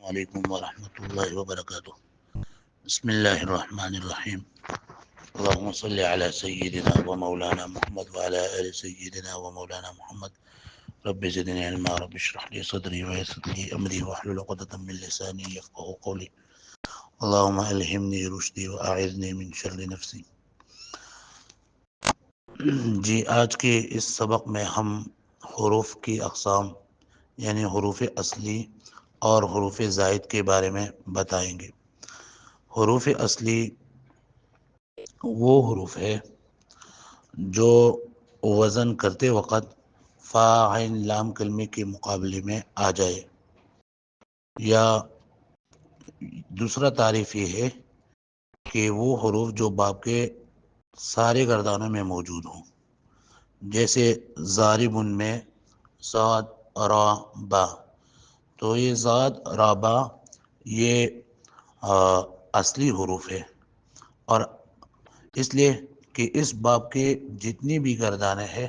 علیکم ورحمۃ اللہ وبرکاتہ۔ بسم اللہ الرحمن الرحیم۔ اللهم صل على سيدنا ومولانا محمد وعلى آل سيدنا ومولانا محمد۔ رب زدني علما، رب اشرح لي صدري ويسر لي أمري واحلل عقدة من لساني يفقهوا قولي۔ اللهم ألهمني رشدي وأعذني من شر نفسي۔ جی، آج کے اس سبق میں ہم حروف کی اقسام یعنی حروف اصلی اور حروف زائد کے بارے میں بتائیں گے۔ حروف اصلی وہ حروف ہے جو وزن کرتے وقت فا عین لام کلمے کے مقابلے میں آ جائے، یا دوسرا تعریف یہ ہے کہ وہ حروف جو باب کے سارے گردانوں میں موجود ہوں، جیسے ضارب میں صاد را با، تو یہ زاد را با یہ اصلی حروف ہے، اور اس لیے کہ اس باب کے جتنی بھی گردانیں ہیں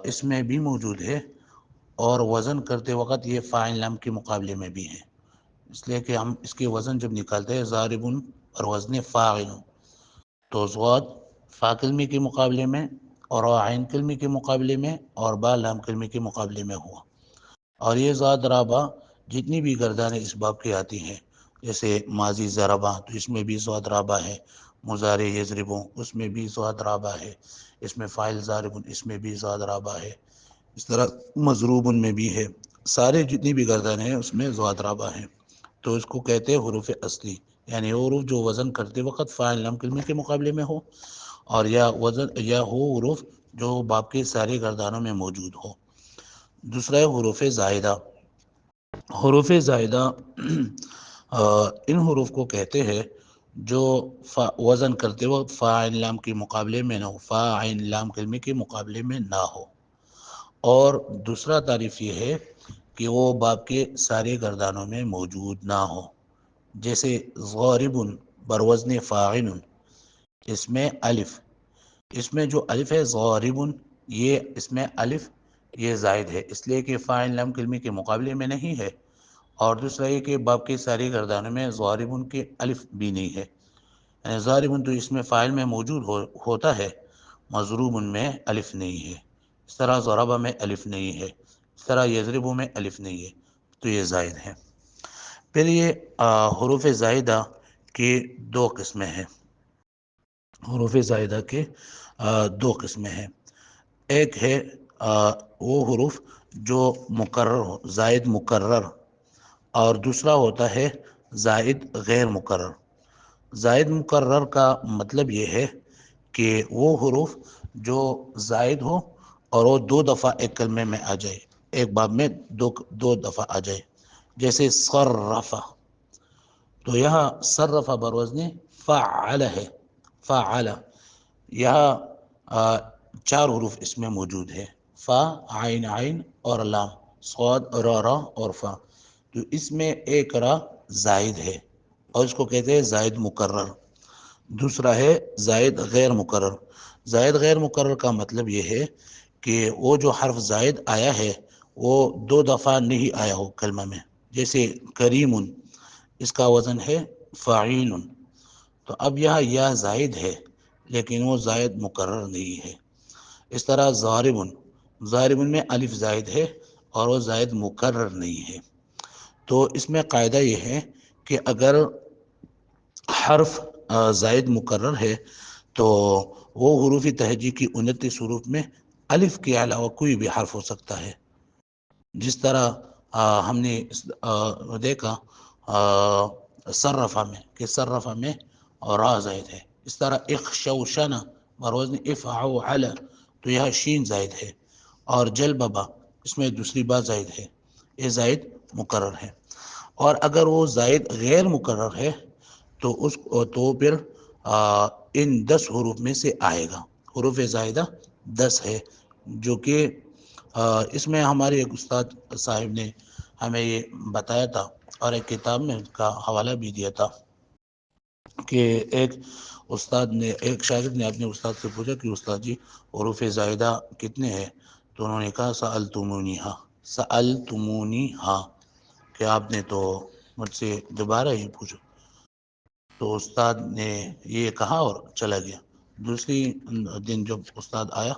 اس میں بھی موجود ہے، اور وزن کرتے وقت یہ فاعل لام کے مقابلے میں بھی ہے، اس لیے کہ ہم اس کے وزن جب نکالتے ہیں ضارب اور وزن فاعل، تو زواد فا کلمے کے مقابلے میں اور عین کلمے کے مقابلے میں اور با لام کلمے کے مقابلے میں ہوا، اور یہ زاد رابا جتنی بھی گردانیں اس باب کی آتی ہیں، جیسے ماضی ضربا تو اس میں بھی زاد رابا ہے، مضارع یضربوں اس میں بھی زاد رابا ہے، اس میں فاعل ضارب اس میں بھی زاد رابا ہے، اس طرح مضروب میں بھی ہے، سارے جتنی بھی گردانیں ہیں اس میں زاد رابا ہیں، تو اس کو کہتے ہیں حروف اصلی، یعنی حروف جو وزن کرتے وقت فاعل لام کلمے کے مقابلے میں ہو، اور یا ہو حروف جو باب کے سارے گردانوں میں موجود ہو۔ دوسرا ہے حروف زائدہ۔ حروف زائدہ ان حروف کو کہتے ہیں جو وزن کرتے وقت فا عین لام کے مقابلے میں نہ ہو، فا عین لام کلمے کے مقابلے میں نہ ہو، اور دوسرا تعریف یہ ہے کہ وہ باب کے سارے گردانوں میں موجود نہ ہو، جیسے ضارب بروزن فاعل، اس میں الف، اس میں جو الف ہے ضارب، یہ اس میں الف یہ زائد ہے، اس لیے کہ فاعل لام کلمے کے مقابلے میں نہیں ہے، اور دوسرا یہ کہ باب کے ساری گردانوں میں ضارب کے الف بھی نہیں ہے، یعنی ضارب تو اس میں فاعل میں موجود ہوتا ہے، مضروب میں الف نہیں ہے، اس طرح ضربہ میں الف نہیں ہے، اس طرح یضرب میں الف نہیں ہے، تو یہ زائد ہے۔ پھر یہ حروف زائدہ کے دو قسمیں ہیں۔ حروف زائدہ کے دو قسمیں ہیں، ایک ہے وہ حروف جو مقرر ہو، زائد مقرر، اور دوسرا ہوتا ہے زائد غیر مقرر۔ زائد مقرر کا مطلب یہ ہے کہ وہ حروف جو زائد ہو اور وہ دو دفعہ ایک کلمے میں آ جائے، ایک باب میں دو دفعہ آ جائے، جیسے صرفہ، تو یہاں صرفہ بروزن فعل ہے، فعل، یہاں چار حروف اس میں موجود ہے، فا عین عین اور لام، صاد را اور فا، تو اس میں ایک را زائد ہے اور اس کو کہتے ہیں زائد مقرر۔ دوسرا ہے زائد غیر مقرر۔ زائد غیر مقرر کا مطلب یہ ہے کہ وہ جو حرف زائد آیا ہے وہ دو دفعہ نہیں آیا ہو کلمہ میں، جیسے کریم، اس کا وزن ہے فاعیل، تو اب یہاں یا زائد ہے لیکن وہ زائد مقرر نہیں ہے۔ اس طرح ضارب، ضارب میں الف زائد ہے اور وہ زائد مقرر نہیں ہے۔ تو اس میں قاعدہ یہ ہے کہ اگر حرف زائد مقرر ہے تو وہ حروف تہجی کی 29 حروف میں الف کے علاوہ کوئی بھی حرف ہو سکتا ہے، جس طرح ہم نے دیکھا صرفہ میں کہ صرفہ میں را زائد ہے، اس طرح اخشوشن بروزن افعل، تو یہ شین زائد ہے، اور جلببا اس میں دوسری بات زائد ہے، یہ زائد مقرر ہے۔ اور اگر وہ زائد غیر مقرر ہے تو پھر ان 10 حروف میں سے آئے گا۔ حروف زائدہ 10 ہے، جو کہ اس میں ہمارے ایک استاد صاحب نے ہمیں یہ بتایا تھا، اور ایک کتاب میں ان کا حوالہ بھی دیا تھا کہ ایک شاگرد نے اپنے استاد سے پوچھا کہ استاد جی حروف زائدہ کتنے ہیں، تو انہوں نے کہا سألتمونیہا، سألتمونیہا، کہ آپ نے تو مجھ سے دوبارہ ہی پوچھا۔ تو استاد نے یہ کہا اور چلا گیا۔ دوسری دن جب استاد آیا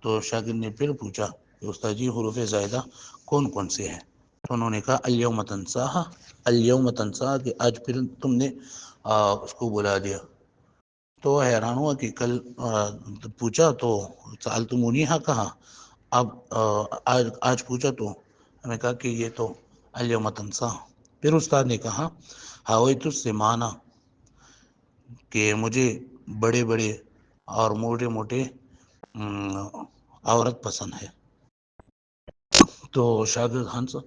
تو شاگرد نے پھر پوچھا کہ استاد جی حروف زائدہ کون کون سے ہیں؟ تو انہوں نے کہا الیوم تنساہا، الیوم تنساہا، کہ آج پھر تم نے اس کو بلا دیا۔ تو حیران ہوا کہ کل پوچھا تو سألتمونیہا کہا، اب آج پوچھا تو ہمیں کہا کہ یہ تو الیوم تنساہا۔ پھر استاد نے کہا ہویت السمانہ، کہ مجھے بڑے بڑے اور موٹے موٹے عورت پسند ہے۔ تو شاگرد ہنسا،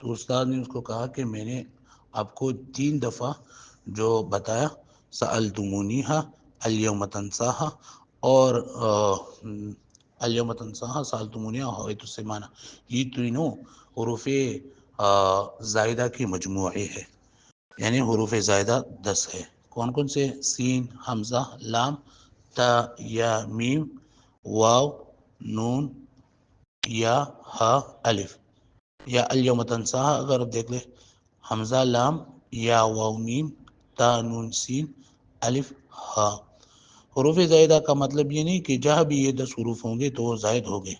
تو استاد نے اس کو کہا کہ میں نے آپ کو 3 دفعہ جو بتایا سألتمونیہا، الیوم تنساہا اور الیوم تنساہا، سألتمونیہا، ہویت السمانہ، یہ تینوں حروف زائدہ کی مجموعے ہے، یعنی حروف زائدہ 10 ہے۔ کون کون سے؟ سین، حمزہ، لام، تا، یا، میم، واو، نون، یا، ہا، الف۔ یا الیوم تنساہا اگر دیکھ لیں، حمزہ، لام، یا، واو، میم، تا، نون، سین، الف، ہا۔ حروف زائدہ کا مطلب یہ نہیں کہ جہاں بھی یہ 10 حروف ہوں گے تو وہ زائد ہو گئے،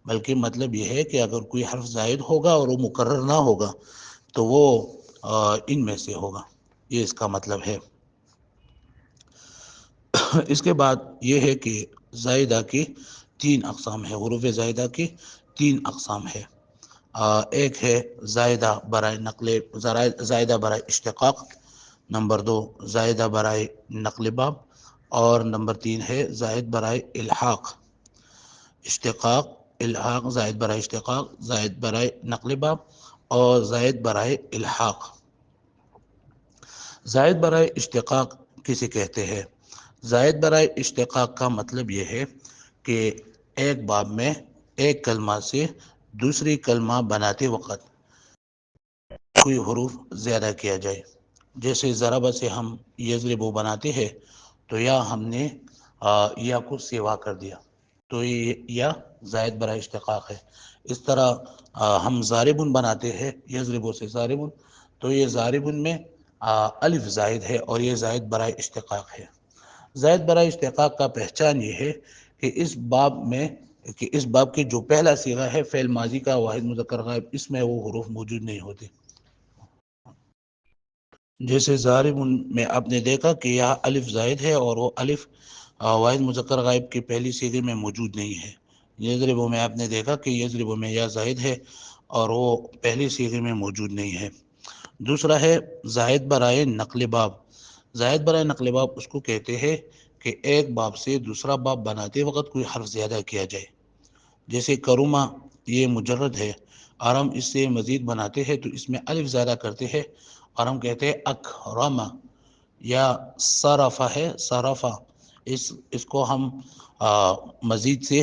بلکہ مطلب یہ ہے کہ اگر کوئی حرف زائد ہوگا اور وہ مکرر نہ ہوگا تو وہ ان میں سے ہوگا، یہ اس کا مطلب ہے۔ اس کے بعد یہ ہے کہ زائدہ کی 3 اقسام ہے، حروف زائدہ کی 3 اقسام ہے۔ ایک ہے زائدہ برائے نقل، زائدہ برائے اشتقاق، نمبر 2 زائدہ برائے نقل باب، اور نمبر 3 ہے زائد برائے الحاق۔ اشتقاق، الحاق، زائد برائے اشتقاق، زائد برائے نقل باب اور زائد برائے الحاق۔ زائد برائے اشتقاق کسے کہتے ہیں؟ زائد برائے اشتقاق کا مطلب یہ ہے کہ ایک باب میں ایک کلمہ سے دوسری کلمہ بناتے وقت کوئی حروف زیادہ کیا جائے۔ جیسے ضربہ سے ہم یضرب بناتے ہیں تو یا ہم نے یا کو سیوا کر دیا تو یہ یا زائد برائے اشتقاق ہے۔ اس طرح ہم ضاربن بناتے ہیں یضرب سے ضاربن، تو یہ ضاربن میں الف زائد ہے اور یہ زائد برائے اشتقاق ہے۔ زائد برائے اشتقاق کا پہچان یہ ہے کہ اس باب کے جو پہلا صیغہ ہے فعل ماضی کا واحد مذکر غائب، اس میں وہ حروف موجود نہیں ہوتے۔ جیسے ضاربن میں آپ نے دیکھا کہ یہاں الف زائد ہے اور وہ الف واحد مذکر غائب کے پہلی صیغے میں موجود نہیں ہے۔ یضرب میں آپ نے دیکھا کہ یضرب میں یا زائد ہے اور وہ پہلی صیغے میں موجود نہیں ہے۔ دوسرا ہے زائد برائے نقل باب۔ زائد برائے نقل باب اس کو کہتے ہیں کہ ایک باب سے دوسرا باب بناتے وقت کوئی حرف زیادہ کیا جائے۔ جیسے کروما یہ مجرد ہے اور ہم اس سے مزید بناتے ہیں تو اس میں الف زیادہ کرتے ہیں اور ہم کہتے ہیں اکرما، یا صرفہ ہے صرفہ، اس کو ہم مزید سے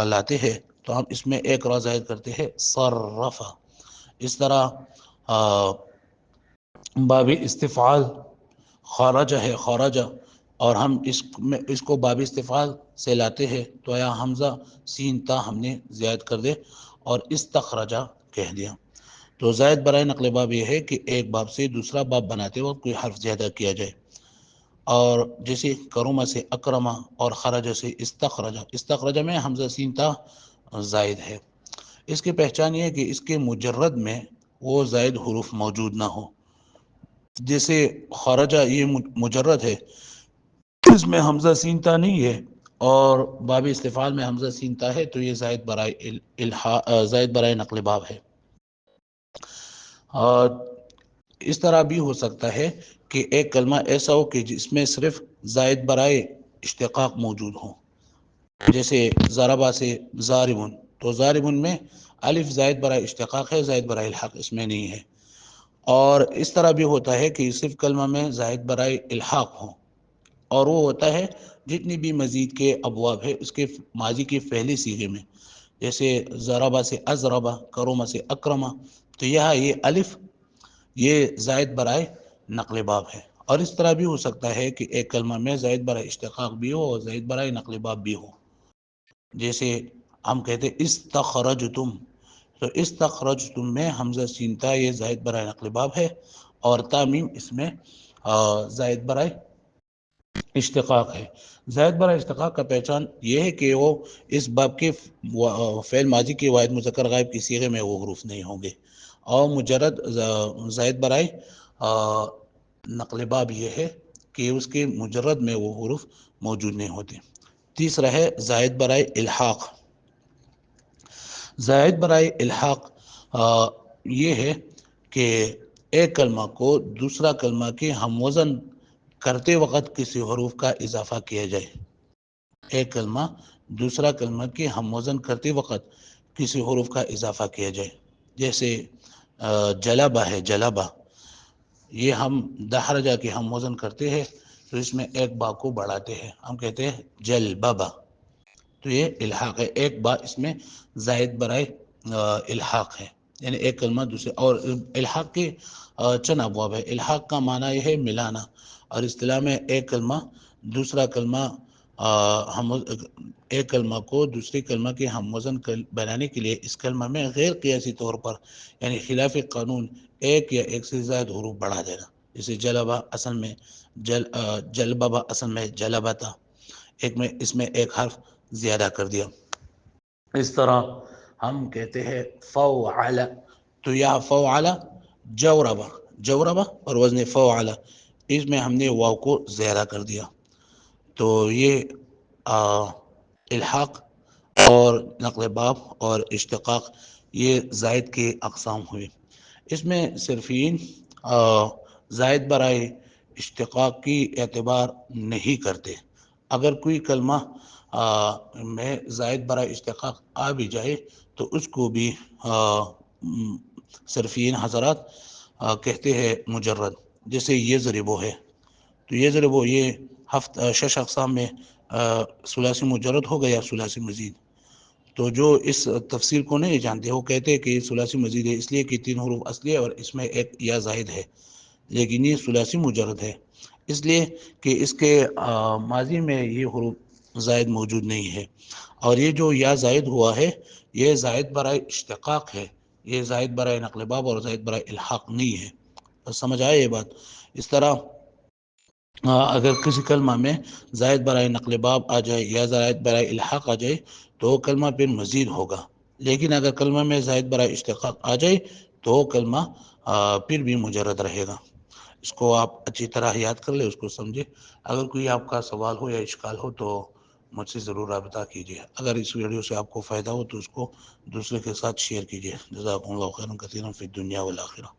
لاتے ہیں تو ہم اس میں ایک را زائد کرتے ہیں صرفہ۔ اس طرح باب استفعال خارجہ ہے خارجہ، اور ہم اس کو باب استفعال سے لاتے ہیں تو یا حمزہ سین تا ہم نے زائد کر دے اور استخرجہ کہہ دیا۔ تو زائد برائے نقل باب یہ ہے کہ ایک باب سے دوسرا باب بناتے وقت کوئی حرف زیادہ کیا جائے، اور جیسے کروما سے اکرما اور خرجہ سے استخرجہ، استخرجہ میں حمزہ سین تا زائد ہے۔ اس کی پہچان یہ ہے کہ اس کے مجرد میں وہ زائد حروف موجود نہ ہو۔ جیسے خارجہ یہ مجرد ہے، اس میں حمزہ سین تا نہیں ہے اور باب استفعال میں حمزہ سین تا ہے تو یہ زائد برائے نقل باب ہے۔ اور اس طرح بھی ہو سکتا ہے کہ ایک کلمہ ایسا ہو کہ جس میں صرف زائد برائے اشتقاق موجود ہو، جیسے ضربہ سے ضاربن، تو ضاربن میں الف زائد برائے اشتقاق ہے، زائد برائے الحاق اس میں نہیں ہے۔ اور اس طرح بھی ہوتا ہے کہ صرف کلمہ میں زائد برائے الحاق ہو، اور وہ ہوتا ہے جتنی بھی مزید کے ابواب ہے اس کے ماضی کی پہلی صیغے میں، جیسے ضربہ سے ازربہ، کرومہ سے اکرمہ، تو یہاں یہ الف یہ زائد برائے نقل باب ہے۔ اور اس طرح بھی ہو سکتا ہے کہ ایک کلمہ میں زائد برائے اشتقاق بھی ہو اور زائد برائے نقل باب بھی ہو، جیسے ہم کہتے استخرجتم، تو استخرجتم میں حمزہ سین تا یہ زائد برائے نقل باب ہے، اور تامیم اس میں زائد برائے اشتقاق ہے۔ زائد برائے اشتقاق کا پہچان یہ ہے کہ وہ اس باب کے فعل ماضی کے واحد مذکر غائب کی صیغے میں وہ حروف نہیں ہوں گے، اور مجرد زائد برائے نقل باب یہ ہے کہ اس کے مجرد میں وہ حروف موجود نہیں ہوتے۔ تیسرا ہے زائد برائے الحاق۔ زائد برائے الحاق یہ ہے کہ ایک کلمہ کو دوسرا کلمہ کے ہم وزن کرتے وقت کسی حروف کا اضافہ کیا جائے۔ ایک کلمہ دوسرا کلمہ کے ہم وزن کرتے وقت کسی حروف کا اضافہ کیا جائے، جیسے جلبہ ہے، جلبہ، یہ ہم دحرجہ کے ہم وزن کرتے ہیں تو اس میں ایک با کو بڑھاتے ہیں، ہم کہتے ہیں جلببہ، تو یہ الحاق ہے۔ ایک با اس میں زائد برائے الحاق ہے، یعنی ایک کلمہ دوسرے، اور الحاق کے چند ابواب ہے۔ الحاق کا معنی یہ ہے ملانا، اور اصطلاح میں ایک کلمہ دوسرا کلمہ ایک کلمہ کو دوسری کلمہ کے ہم وزن بنانے کے لیے اس کلمہ میں غیر قیاسی طور پر، یعنی خلاف قانون، ایک یا ایک سے زائد حروف بڑھا دینا، جیسے جلبہ اصل میں جلببہ اصل میں جلبہ تھا، ایک میں اس میں ایک حرف زیادہ کر دیا۔ اس طرح ہم کہتے ہیں فوعل، تو یہاں فوعل جوربہ، جوربہ اور وزن فوعل، اس میں ہم نے واو کو زیادہ کر دیا۔ تو یہ الحاق اور نقل باب اور اشتقاق یہ زائد کے اقسام ہوئے۔ اس میں صرفین زائد برائے اشتقاق کی اعتبار نہیں کرتے۔ اگر کوئی کلمہ میں زائد برائے اشتقاق آ بھی جائے تو اس کو بھی صرفین حضرات کہتے ہیں مجرد، جیسے یہ ضربو ہے، تو یہ ضربو یہ شش اقسام میں ثلاثی مجرد ہو گیا، ثلاثی مزید۔ تو جو اس تفسیر کو نہیں جانتے وہ کہتے ہیں کہ یہ ثلاثی مزید ہے اس لیے کہ 3 حروف اصلی ہے اور اس میں ایک یا زائد ہے، لیکن یہ ثلاثی مجرد ہے اس لیے کہ اس کے ماضی میں یہ حروف زائد موجود نہیں ہے، اور یہ جو یا زائد ہوا ہے یہ زائد برائے اشتقاق ہے، یہ زائد برائے نقل باب اور زائد برائے الحاق نہیں ہے۔ سمجھ آئے یہ بات؟ اس طرح اگر کسی کلمہ میں زائد برائے نقل باب آ جائے یا زائد برائے الحاق آ جائے تو وہ کلمہ پھر مزید ہوگا، لیکن اگر کلمہ میں زائد برائے اشتقاق آ جائے تو وہ کلمہ پھر بھی مجرد رہے گا۔ اس کو آپ اچھی طرح یاد کر لیں، اس کو سمجھے۔ اگر کوئی آپ کا سوال ہو یا اشکال ہو تو مجھ سے ضرور رابطہ کیجیے۔ اگر اس ویڈیو سے آپ کو فائدہ ہو تو اس کو دوسرے کے ساتھ شیئر کیجیے۔ جزاکم اللہ خیرا کثیرا فی الدنیا والآخرہ۔